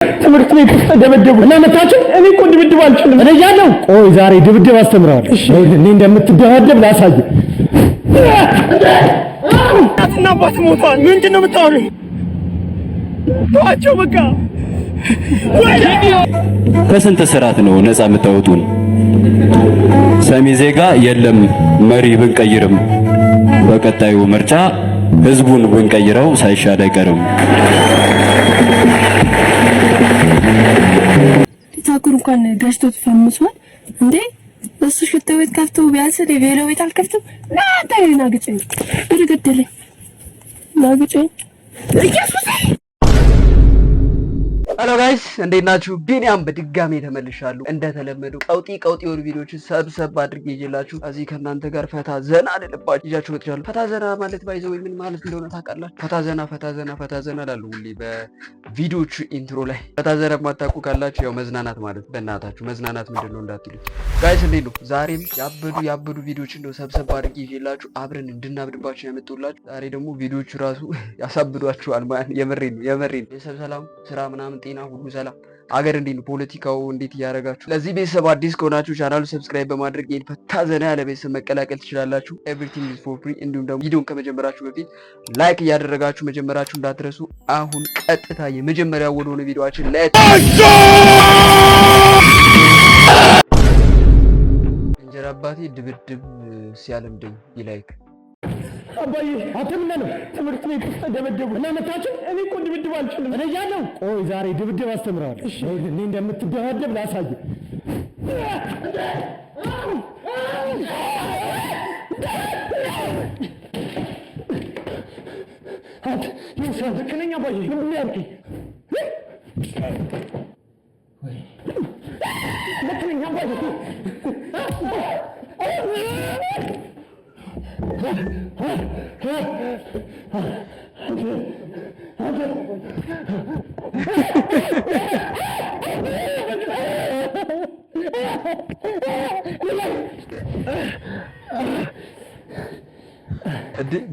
ትምህርት ቤት ውስጥ ደበደቡ እና መታችሁ። እኔ እኮ ድብድብ አልችልም እኔ ያለው። ቆይ ዛሬ ድብድብ አስተምራለሁ። እሺ እኔ እንደምትደባደብ ላሳይ። እናትና አባት ሞቷል። ምንድን ነው የምታወሪው? ተዋቸው በቃ። ከስንት ስርዓት ነው ነፃ የምታወጡን? ሰሚ ዜጋ የለም መሪ ብንቀይርም በቀጣዩ ምርጫ ህዝቡን ብንቀይረው ሳይሻል አይቀርም። ታኩር እንኳን ገዝቶ ተፈምሷል እንዴ? እሱ ሽቶ ቤት ከፍቶ ቢያንስ ቬሎ ቤት አልከፍትም። ናታይና ግጭኝ ወደገደለኝ ናግጭኝ ኢየሱስ። ሄሎ ጋይስ እንዴት ናችሁ? ቢኒያም በድጋሜ ተመልሻለሁ። እንደተለመደው ቀውጢ የሆኑ ቪዲዮዎችን ሰብሰብ አድርጌ ይዤላችሁ እዚህ ከእናንተ ጋር ፈታ ዘና ልልባችሁ ይዣችሁ መጥቻለሁ። ፈታ ዘና ማለት ባይዘው ምን ማለት እንደሆነ ታውቃላችሁ? ፈታ ዘና ላሉ ሁሌ በቪዲዮቹ ኢንትሮ ላይ ፈታ ዘና የማታውቁ ካላችሁ ያው መዝናናት ማለት በእናታችሁ መዝናናት ምንድን ነው እንዳትሉ ጋይስ። እንዴት ነው? ዛሬም ያበዱ ቪዲዮዎችን ነው ሰብሰብ አድርጌ ይዤላችሁ አብረን እንድናብድባችሁ ያመጡላችሁ። ዛሬ ደግሞ ቪዲዮቹ ራሱ ያሳብዷችኋል ማለት የምሬን ነው። የቤተሰብ ሰላም፣ ስራ ምናምን ጤና ሁሉ ሰላም። አገር እንዴት ነው? ፖለቲካው እንዴት እያደረጋችሁ? ለዚህ ቤተሰብ አዲስ ከሆናችሁ ቻናሉ ሰብስክራይብ በማድረግ ይሄን ፈታ ዘና ያለ ቤተሰብ መቀላቀል ትችላላችሁ። ኤቭሪቲንግ ኢዝ ፎር ፍሪ። እንዲሁም ደግሞ ቪዲዮን ከመጀመራችሁ በፊት ላይክ እያደረጋችሁ መጀመራችሁ እንዳትረሱ። አሁን ቀጥታ የመጀመሪያው ወደሆነ ቪዲዮአችን እንጀራ አባቴ ድብድብ ሲያለምደኝ ይላይክ አባዬ አተምና ነው ትምህርት ቤት ውስጥ ደበደቡ እና መታችሁ። እኔ እኮ ድብድብ አልችልም እኔ ያለው። ቆይ ዛሬ ድብድብ አስተምራለሁ። እሺ እኔ እንደምትደባደብ ላሳይ። አት ይውሻ ልክነኛ አባዬ ምን ያርኩኝ? ልክነኛ አባዬ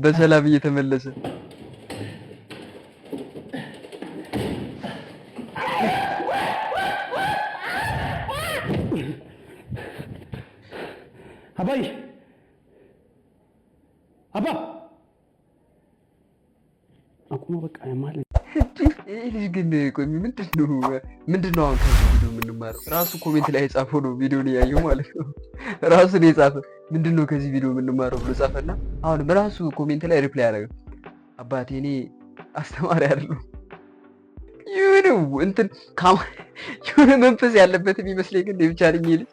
በሰላም እየተመለሰ አባይ አባ አቁሞ በቃ ማለት ይሄ ልጅ ግን ቆይ ምንድነው አሁን ከዚህ ቪዲዮ የምንማረው? ራሱ ኮሜንት ላይ የጻፈው ነው ቪዲዮን ያየው ማለት ነው። ራሱ ነው የጻፈው ምንድነው ከዚህ ቪዲዮ የምንማረው ብሎ ጻፈና አሁን ራሱ ኮሜንት ላይ ሪፕላይ ያደረገ። አባቴ እኔ አስተማሪ አይደለሁ የሆነ መንፈስ ያለበት የሚመስለኝ ግን ብቻ ነኝ ልጅ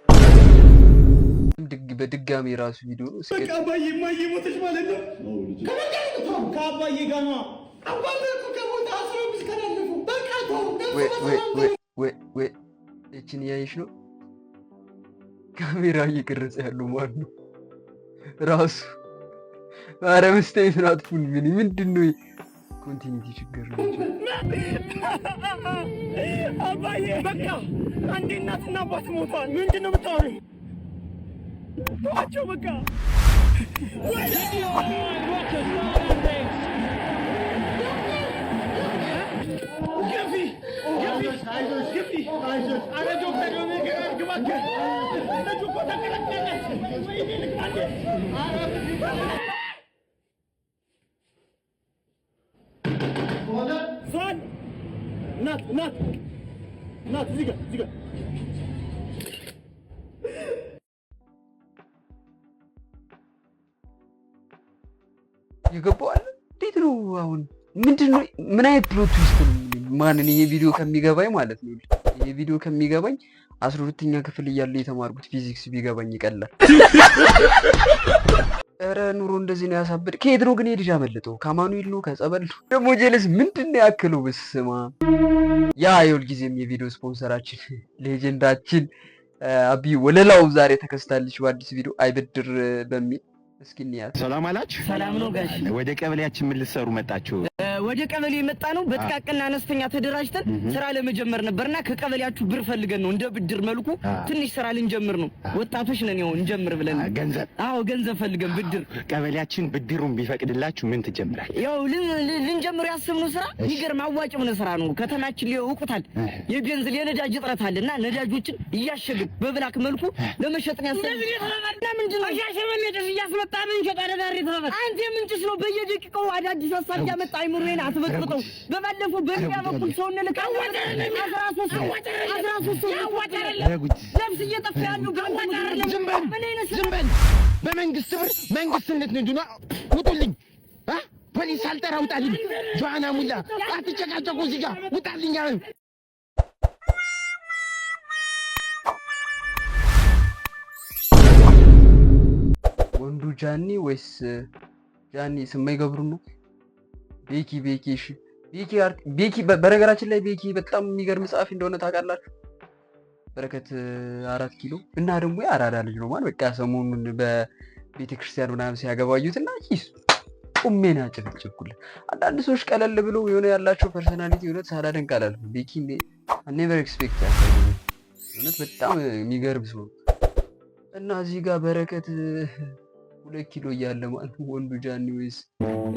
በድጋሚ ራሱ ቪዲዮ ነው። በቃ አባዬ ማይሞተች ማለት ነው። ከአባዬ ጋር ነው አባዬ እኮ ከሞተ 15 ቀን አለፈው። በቃ ወይ እቺን ያይሽ ነው ካሜራ እየቀረጸ ያለው ማለት ነው ራሱ። ኧረ መስታየት ነው አጥፉን። ምንድነው ኮንቲኒቲ ችግር ነው አባዬ። በቃ አንዴ እናትና አባት ሞቷል። ምንድነው የምታወሪው? ተዋቸው በቃ። ናት እዚህ ጋር ይገባዋል። እንዴት ነው አሁን? ምንድነው? ምን አይነት ፕሎት ትዊስት ነው? ማንን ይሄ ቪዲዮ ከሚገባኝ ማለት ነው ይሄ ቪዲዮ ከሚገባኝ 12ኛ ክፍል እያለ የተማርኩት ፊዚክስ ቢገባኝ ይቀላል። ኧረ ኑሮ እንደዚህ ነው ያሳብድ። ከየት ነው ግን የልጅ አመለጠው? ከአማኑኤል ነው? ከጸበል ነው? ደግሞ ጀለስ ምንድነው ያክለው? በስማ ያ የሁል ጊዜም የቪዲዮ ስፖንሰራችን ሌጀንዳችን አቢ ወለላው ዛሬ ተከስታለች በአዲስ ቪዲዮ አይበድር በሚል። እስኪ እንያት። ሰላም አላችሁ? ሰላም ነው ጋሽ። ወደ ቀበሌያችን ምን ልትሰሩ መጣችሁ? ወደ ቀበሌ የመጣ ነው በጥቃቅንና አነስተኛ ተደራጅተን ስራ ለመጀመር ነበርና ከቀበሌያችሁ ብር ፈልገን ነው እንደ ብድር መልኩ ትንሽ ስራ ልንጀምር ነው። ወጣቶች ነን ያው እንጀምር ብለን ገንዘብ ገንዘብ ፈልገን ብድር ቀበሌያችን ብድሩን ቢፈቅድላችሁ ምን ትጀምራል? ያው ልንጀምር ያሰብነው ስራ ይገርም አዋጭ ሆነ ስራ ነው። ከተማችን ሊያውቁታል የቤንዚን የነዳጅ እጥረት አለና ነዳጆችን እያሸግን በብላክ መልኩ ለመሸጥ ነው ያሰብነው። ምንድነው ያሸመነደስ እያስመጣን እንሸጣለን። አንተ ምንጭስ ነው በየደቂቃው አዳዲስ ሀሳብ ያመጣ አይምሮዬን አትበጥብጠው። በባለፈው በሚያ በኩል ሰው እንልካለን 13 ለብስ እየጠፋ ያሉ ዝም በል በመንግስት ብር መንግስትነት ንዱና ውጡልኝ። ፖሊስ አልጠራ ውጣልኝ። ጆአና ሙላ አትጨቃጨቁ እዚህ ጋር ውጣልኝ። ወንዱ ጃኒ ወይስ ጃኒ ስማይ ገብሩ ነው? ቤኪ እሺ ቤኪ በነገራችን ላይ ቤኪ በጣም የሚገርም ጸሐፊ እንደሆነ ታውቃላችሁ። በረከት 4 ኪሎ እና ደግሞ የአራዳ ልጅ ነው ማለት በቃ ሰሞኑን በቤተክርስቲያን ምናምን ሲያገባዩትና ኪስ ቁሜና ጭፍጭፍኩልህ። አንዳንድ ሰዎች ቀለል ብለው የሆነ ያላቸው ፐርሰናሊቲ የሆነ ሳላደንቅ አላልኩም። ቤኪ ኔቨር ኤክስፔክት እውነት በጣም የሚገርም ሰው እና እዚህ ጋር በረከት 2 ኪሎ እያለ ማለት ወንዱ ጃኒ ወይስ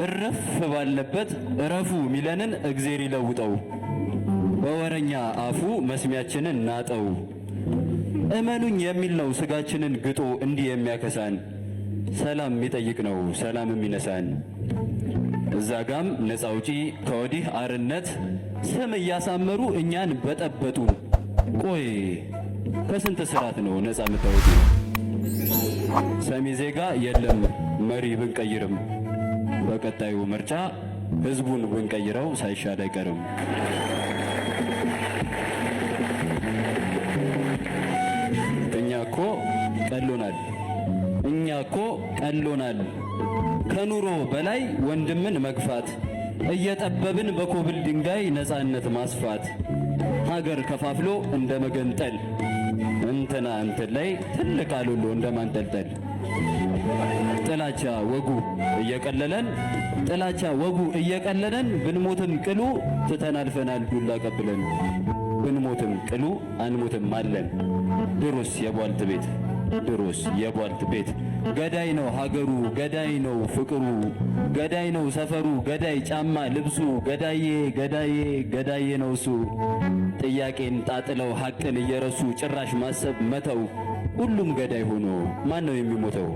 እረፍ ባለበት እረፉ ሚለንን እግዜር ይለውጠው። በወረኛ አፉ መስሚያችንን ናጠው። እመኑኝ የሚል ነው ስጋችንን ግጦ እንዲህ የሚያከሳን። ሰላም የሚጠይቅ ነው ሰላም የሚነሳን። እዛ ጋም ነፃ አውጪ ከወዲህ አርነት ስም እያሳመሩ እኛን በጠበጡን። ቆይ ከስንት ስርዓት ነው ነፃ የምታወጡ? ሰሚ ዜጋ የለም መሪ ብንቀይርም በቀጣዩ ምርጫ ህዝቡን ብንቀይረው ሳይሻል አይቀርም። እኛ እኮ ቀሎናል ከኑሮ በላይ ወንድምን መግፋት እየጠበብን በኮብል ድንጋይ ነፃነት ማስፋት ሀገር ከፋፍሎ እንደ መገንጠል እንትና እንትን ላይ ትልቅ አሉሎ እንደማንጠልጠል ጥላቻ ወጉ እየቀለለን ብንሞትም ቅሉ ትተናልፈናል ዱላ ቀብለን ብንሞትም ቅሉ አንሞትም አለን ድሮስ የቧልት ቤት ገዳይ ነው ሀገሩ ገዳይ ነው ፍቅሩ ገዳይ ነው ሰፈሩ ገዳይ ጫማ ልብሱ ገዳዬ ነው እሱ ጥያቄን ጣጥለው ሐቅን እየረሱ ጭራሽ ማሰብ መተው ሁሉም ገዳይ ሆኖ ማን ነው የሚሞተው?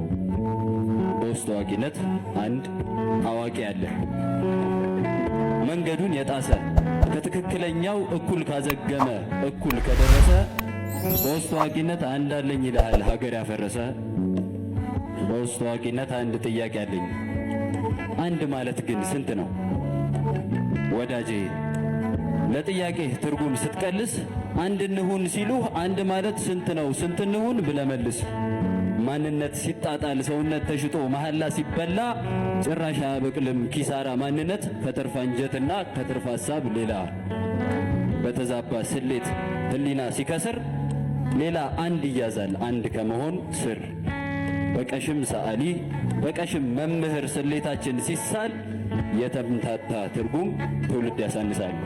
በውስጥ አዋቂነት አንድ አዋቂ አለ መንገዱን የጣሰ ከትክክለኛው እኩል ካዘገመ እኩል ከደረሰ በውስጥ አዋቂነት አንድ አለኝ ይልሃል ሀገር ያፈረሰ። በውስጥ አዋቂነት አንድ ጥያቄ አለኝ አንድ ማለት ግን ስንት ነው ወዳጄ? ለጥያቄ ትርጉም ስትቀልስ አንድ እንሁን ሲሉህ አንድ ማለት ስንት ነው ስንት እንሁን ብለመልስ። ማንነት ሲጣጣል ሰውነት ተሽጦ መሐላ ሲበላ ጭራሽ አያበቅልም ኪሳራ ማንነት ከትርፍ አንጀትና ከትርፍ ሐሳብ ሌላ። በተዛባ ስሌት ህሊና ሲከስር ሌላ አንድ ይያዛል አንድ ከመሆን ስር። በቀሽም ሰዓሊ በቀሽም መምህር ስሌታችን ሲሳል የተምታታ ትርጉም ትውልድ ያሳንሳል።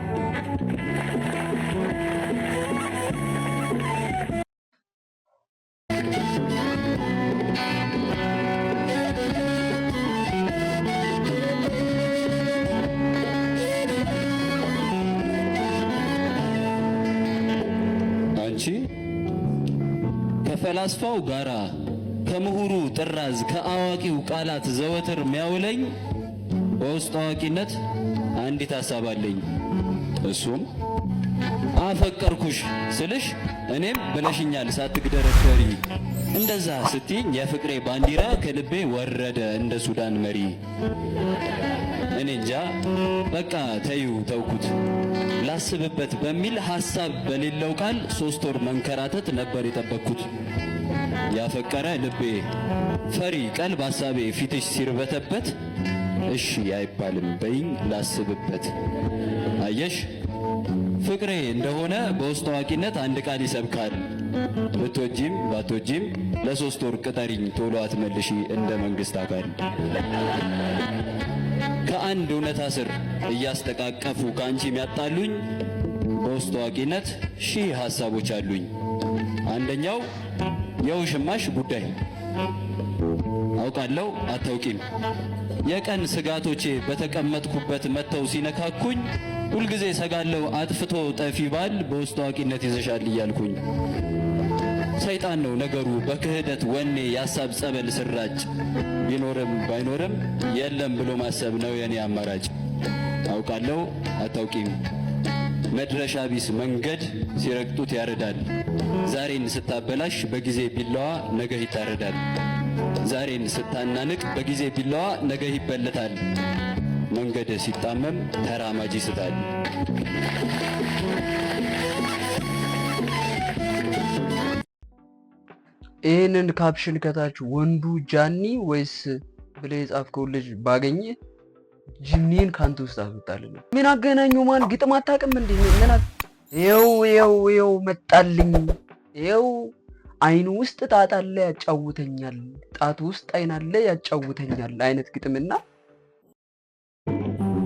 አንቺ ከፈላስፋው ጋራ ከምሁሩ ጥራዝ ከአዋቂው ቃላት ዘወትር ሚያውለኝ በውስጥ አዋቂነት አንዲት ሐሳብ አለኝ። እሱም አፈቀርኩሽ ስልሽ እኔም ብለሽኛል ሳትግደረደሪ። እንደዛ ስትይኝ የፍቅሬ ባንዲራ ከልቤ ወረደ እንደ ሱዳን መሪ። እኔ እንጃ በቃ ተውኩት ላስብበት በሚል ሐሳብ በሌለው ቃል 3 ወር መንከራተት ነበር የጠበቅኩት። ያፈቀረ ልቤ ፈሪ ቀልብ ሐሳቤ ፊትሽ ሲርበተበት እሺ አይባልም በይኝ ላስብበት። አየሽ ፍቅሬ እንደሆነ በውስጥ አዋቂነት አንድ ቃል ይሰብካል። ብትወጂም ባትወጂም ለ3 ወር ቅጠሪኝ ቶሎ አትመልሺ እንደ መንግስት አካል። ከአንድ እውነታ ስር እያስተቃቀፉ ከአንቺ የሚያጣሉኝ በውስጥ አዋቂነት ሺህ ሐሳቦች አሉኝ። አንደኛው የውሽማሽ ጉዳይ አውቃለሁ አታውቂም። የቀን ስጋቶቼ በተቀመጥኩበት መተው ሲነካኩኝ ሁልጊዜ ሰጋለው አጥፍቶ ጠፊ ባል በውስጥ አዋቂነት ይዘሻል እያልኩኝ። ሰይጣን ነው ነገሩ በክህደት ወኔ ያሳብ ጸበል ስራጭ ቢኖርም ባይኖርም የለም ብሎ ማሰብ ነው የኔ አማራጭ። አውቃለሁ አታውቂም መድረሻ ቢስ መንገድ ሲረግጡት ያረዳል። ዛሬን ስታበላሽ በጊዜ ቢላዋ ነገ ይታረዳል። ዛሬን ስታናንቅ በጊዜ ቢላዋ ነገ ይበለታል። መንገድ ሲጣመም ተራማጅ ይስታል። ይህንን ካፕሽን ከታች ወንዱ ጃኒ ወይስ ብለህ የጻፍከው ልጅ ባገኘ ጅኒን ካንተ ውስጥ አስወጣልኝ። ምን አገናኙ? ማን ግጥም አታውቅም እንዴ? ምን ይኸው መጣልኝ። ይኸው አይኑ ውስጥ ጣት አለ ያጫውተኛል፣ ጣቱ ውስጥ አይን አለ ያጫውተኛል አይነት ግጥምና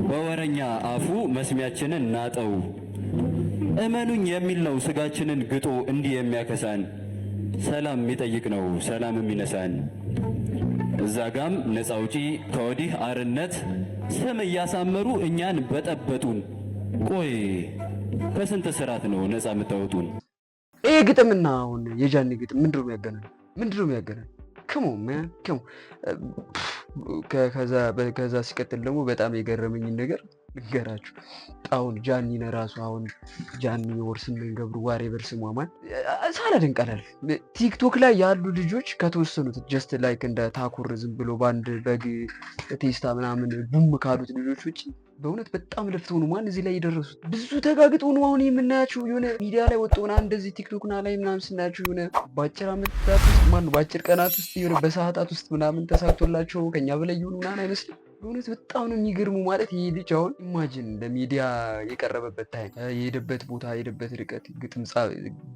በወረኛ አፉ መስሚያችንን ናጠው እመኑኝ የሚል ነው ስጋችንን ግጦ እንዲህ የሚያከሳን። ሰላም የሚጠይቅ ነው ሰላም የሚነሳን። እዛ ጋም ነፃ አውጪ ከወዲህ አርነት ስም እያሳመሩ እኛን በጠበጡን። ቆይ ከስንት ስራት ነው ነፃ የምታወጡን? ይሄ ግጥምና አሁን የጃኒ ግጥም ምንድነው የሚያገናኝ? ከሞ ከዛ ሲቀጥል ደግሞ በጣም የገረመኝን ነገር ንገራችሁ። አሁን ጃኒን ራሱ አሁን ጃኒ ወርስምን ገብሩ ዋሬቨር ስሟ ማን ሳላደንቅ አላልፍም። ቲክቶክ ላይ ያሉ ልጆች ከተወሰኑት ጀስት ላይክ እንደ ታኩር ዝም ብሎ ባንድ በግ ቴስታ ምናምን ቡም ካሉት ልጆች ውጭ በእውነት በጣም ለፍተው ነው ማን እዚህ ላይ የደረሱት። ብዙ ተጋግጠው ነው አሁን የምናያቸው። የሆነ ሚዲያ ላይ ወጥተውና እንደዚህ ቲክቶክና ላይ ምናምን ስናያቸው የሆነ በአጭር አመታት ውስጥ በአጭር ቀናት ውስጥ የሆነ በሰዓታት ውስጥ ምናምን ተሳክቶላቸው ከኛ በላይ የሆኑ ምናምን አይመስልም። በእውነት በጣም ነው የሚገርሙ። ማለት ይሄ ልጅ አሁን ኢማጂን ለሚዲያ የቀረበበት ታይም፣ የሄደበት ቦታ፣ የሄደበት ርቀት፣ ግጥም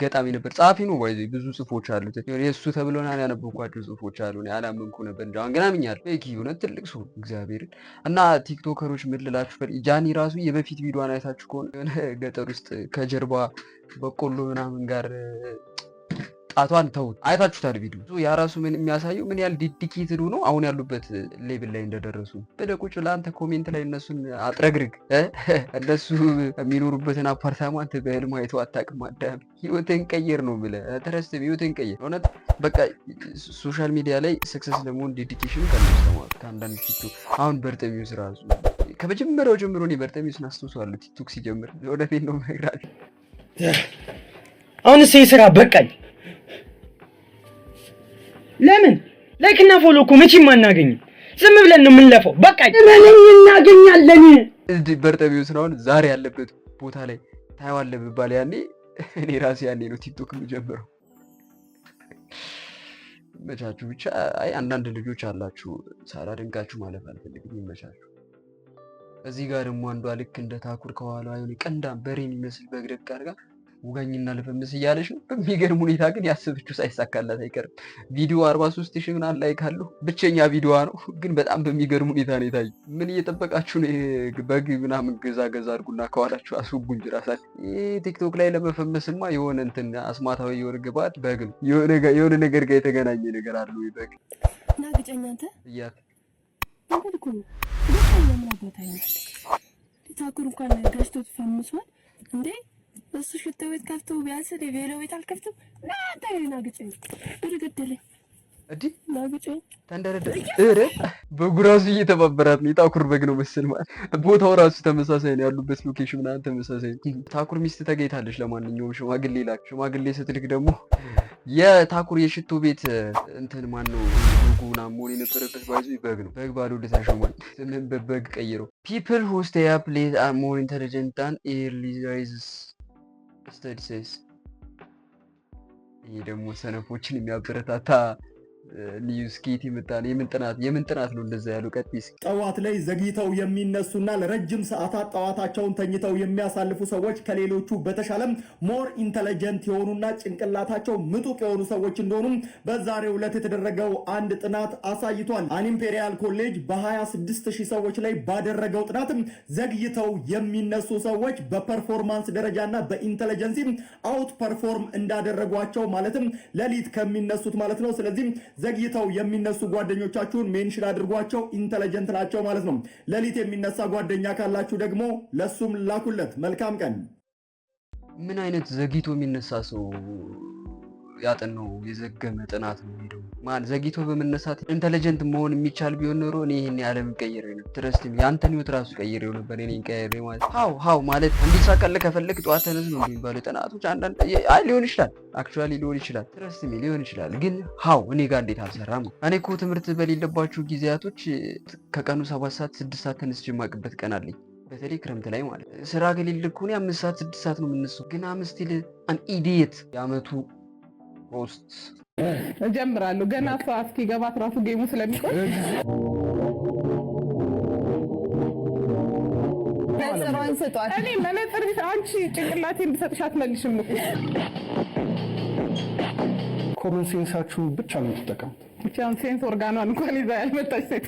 ገጣሚ ነበር፣ ጸሐፊ ነው። ብዙ ጽሁፎች አሉት። የእሱ ተብሎና ያነበብኳቸው ጽሁፎች አሉ። አላመንኩ ነበር እንጂ አሁን ግን አምኛለሁ። እውነት ትልቅ ሰው እግዚአብሔርን። እና ቲክቶከሮች ምን ልላችሁ ጃኒ ራሱ የበፊት ቪዲዮዋን አይታችሁ ከሆነ የሆነ ገጠር ውስጥ ከጀርባ በቆሎ ምናምን ጋር ጣቷን ተውት፣ አይታችሁታል ቪዲዮ። ያ ራሱ ምን የሚያሳየው ምን ያህል ዲዲኬትድ ሆኖ አሁን ያሉበት ሌቭል ላይ እንደደረሱ። በደቁጭ ለአንተ ኮሜንት ላይ እነሱን አጥረግርግ እነሱ የሚኖሩበትን አፓርታማ አንተ በህልም አይተው አታውቅም። አዳም ህይወትን ቀየር ነው ብለህ ተረስተ ህይወትን ቀየር። እውነት በቃ ሶሻል ሚዲያ ላይ ሰክሰስ ለመሆን ዴዲኬሽን ከነስተማሩ ከአንዳንድ ቲክቶክ አሁን በርጠሚውስ ራሱ ከመጀመሪያው ጀምሮ እኔ በርጠሚውስን አስተውሰዋለሁ። ቲክቶክ ሲጀምር ወደፊት ነው መግራል። አሁን እሴ ስራ በቃኝ። ለምን ላይክና ፎሎ እኮ መቼም አናገኝም። ዝም ብለን ነው የምንለፈው። በቃኝ። ለምን እናገኛለን? በርጠሚውስ ነው አሁን ዛሬ ያለበት ቦታ ላይ ታየዋለህ ብባል ያኔ እኔ ራሴ ያኔ ነው ቲክቶክ የምጀምረው። መቻችሁ ብቻ። አይ አንዳንድ ልጆች አላችሁ ሳላደንቃችሁ ማለፍ አልፈልግም። ይመቻችሁ። እዚህ ጋር ደግሞ አንዷ ልክ እንደ ታኩር ከኋላ የሆነ ቀንዳም በሬ የሚመስል በግደግ አድርጋ ውጋኝና ልፈምስ እያለች ነው። በሚገርም ሁኔታ ግን ያሰበችው ሳይሳካላት አይቀርም። ቪዲዮ 43,000 ምናምን ላይክ አለው። ብቸኛ ቪዲዮዋ ነው ግን በጣም በሚገርም ሁኔታ ነው የታየው። ምን እየጠበቃችሁ ነው? በግ ምናምን ገዛ አድርጉና ከኋላችሁ አስውጉ እንጂ ራሳችሁ። ይህ ቲክቶክ ላይ ለመፈመስማ የሆነ እንትን አስማታዊ የሆነ ግባት በግ ነው። የሆነ ነገር ጋር የተገናኘ ነገር አለው። በግ እና ግጨኛ አንተ እያት እንግዲህ እኮ ነው ለምን ቦታ ይላል። ታኩር እንኳን ገዝቶት ፈምሷል እንዴ? እሱ ሽቶ ቤት ከፍቶ ቢያንስ ቬሎ ቤት አልከፍትም። ናንተ ናግጨኝ ወደገደለኝ እዲ ናግጨኝ ተንደረደ እረ በጉራሱ እየተባበራት ነው። የታኩር በግ ነው መሰል ማለት ቦታው ራሱ ተመሳሳይ ነው። ያሉበት ሎኬሽን ምናምን ተመሳሳይ ነው። ታኩር ሚስት ተገኝታለች። ለማንኛውም ሽማግሌ ላክ። ሽማግሌ ስትልክ ደግሞ የታኩር የሽቶ ቤት እንትን ማን ነው ጉጉና ሞኒ የነበረበት ባይዙ በግ ነው። በግ ባዶ ለታሸማል ምን በበግ ቀይረው people who stay up late are more intelligent than early rises study says። ይሄ ደግሞ ሰነፎችን የሚያበረታታ ሊዩስ ኬቲ ምጣኔ የምን ጥናት ነው እንደዛ ያሉ? ቀጥይስ። ጠዋት ላይ ዘግይተው የሚነሱና ለረጅም ሰዓታት ጠዋታቸውን ተኝተው የሚያሳልፉ ሰዎች ከሌሎቹ በተሻለም ሞር ኢንተለጀንት የሆኑና ጭንቅላታቸው ምጡቅ የሆኑ ሰዎች እንደሆኑ በዛሬው ዕለት የተደረገው አንድ ጥናት አሳይቷል። ኢምፔሪያል ኮሌጅ በ26000 ሰዎች ላይ ባደረገው ጥናት ዘግይተው የሚነሱ ሰዎች በፐርፎርማንስ ደረጃና በኢንተለጀንሲ አውት ፐርፎርም እንዳደረጓቸው ማለትም ሌሊት ከሚነሱት ማለት ነው። ስለዚህ ዘግይተው የሚነሱ ጓደኞቻችሁን ሜንሽን አድርጓቸው፣ ኢንተለጀንት ናቸው ማለት ነው። ሌሊት የሚነሳ ጓደኛ ካላችሁ ደግሞ ለሱም ላኩለት። መልካም ቀን። ምን አይነት ዘግይቶ የሚነሳ ሰው ያጠናው የዘገመ ጥናት ነው ሄደው? ማን ዘግይቶ በመነሳት ኢንተለጀንት መሆን የሚቻል ቢሆን ኖሮ እኔ ይሄን ዓለም ቀይሬው ነበር። ትረስቲም ያንተን ህይወት ራሱ ቀይሬው ነበር። እኔን ቀይሬው ማለት ሃው ማለት እንዲሳካልህ ከፈለክ ጠዋት ተነስ ነው የሚባለው ጥናቶች። አንዳንድ ሊሆን ይችላል፣ አክቹአሊ ሊሆን ይችላል፣ ትረስቲም ሊሆን ይችላል። ግን ሃው እኔ ጋር እንዴት አልሰራም? እኔ እኮ ትምህርት በሌለባችሁ ጊዜያቶች ከቀኑ 7 ሰዓት 6 ሰዓት ተነስቼ የማቅበት ቀን አለኝ። በተለይ ክረምት ላይ ማለት ስራ ከሌለ እኮ እኔ 5 ሰዓት 6 ሰዓት ነው የምነሳው። ግን አምስቲል አን ኢዲየት የአመቱ ፖስት እጀምራለሁ። ገና እሷ እስኪገባት ራሱ ጌሙ ስለሚቆይ መነጽሯን ስጧት። እኔ መነጽር አንቺ ጭንቅላቴ እንድሰጥሽ አትመልሽም እኮ። ኮመን ሴንሳችሁን ብቻ ነው የምትጠቀሙት። ብቻውን ሴንስ ኦርጋኗን እንኳን ይዛ ያልመጣች ሴት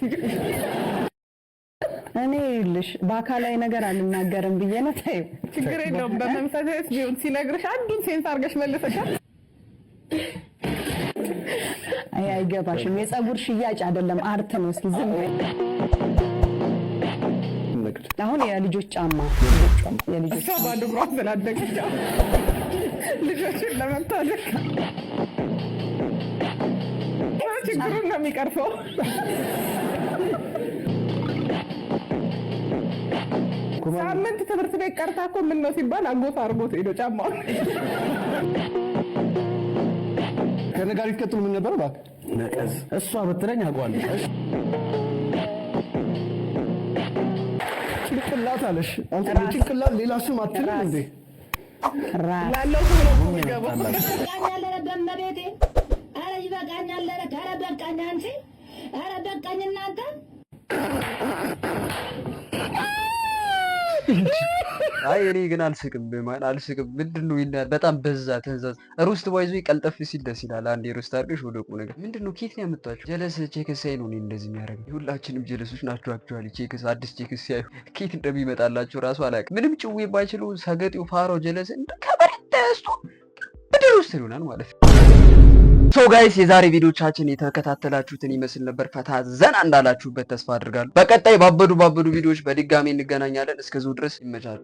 እኔ ልሽ በአካላዊ ነገር አልናገርም ብዬ ነው። ታዩ ችግር የለውም። በመንፈሳዊ ቢሆን ሲነግርሽ አንዱን ሴንስ አድርገሽ መልሰሻል። አይገባሽም። የፀጉር ሽያጭ አይደለም አርት ነው። እስኪ ዝም በይ። አሁን የልጆች ጫማ እሷ ባዶ እግሯ ስላደገች ልጆችን ለመታደግ ችግሩን ነው የሚቀርፈው። ሳምንት ትምህርት ቤት ቀርታ እኮ ምን ነው ሲባል አጎት አድርጎት ሄዶ ጫማው ከነጋሪት ቀጥሎ ምን ነበር? እባክህ ነቀዝ። እሷ ብትለኝ አውቀዋለሁ። ጭንቅላት አለሽ አንተ። ጭንቅላት ሌላ ስም አትልም እንዴ? ላለው ብሎ ይገባ በመቤቴ ኧረ ይበቃኛል። ኧረ በቃኝ አንቺ። ኧረ በቃኝ እናንተ። አይ እኔ ግን አልስቅም። በማን አልስቅም? ምንድነው ይላል? በጣም በዛ ተንዛዝ። ሩስት ባይዞ ቀልጠፍ ሲል ደስ ይላል። አንዴ ሩስት አድርገሽ ወደ ቁም ነገር። ምንድነው ኬት ነው ያመጣችሁ? ጀለስ ቼክስ ሳይ ነው እንደዚህ የሚያደርገው። ሁላችንም ጀለሶች ናቸው። አክቹአሊ ቼክስ አዲስ ቼክስ ሲያዩ ኬት እንደሚመጣላችሁ ራሱ አላውቅም። ምንም ጭዌ ባይችሉ ሰገጤው ፋሮ ጀለስ እንደ ከበረተስቱ ምድር ውስጥ ይሆናል ማለት ነው። ሶ ጋይስ የዛሬ ቪዲዮቻችን የተከታተላችሁትን ይመስል ነበር። ፈታ ዘና እንዳላችሁበት ተስፋ አድርጋለሁ። በቀጣይ ባበዱ ቪዲዮዎች በድጋሚ እንገናኛለን። እስከዚያው ድረስ ይመቻሉ።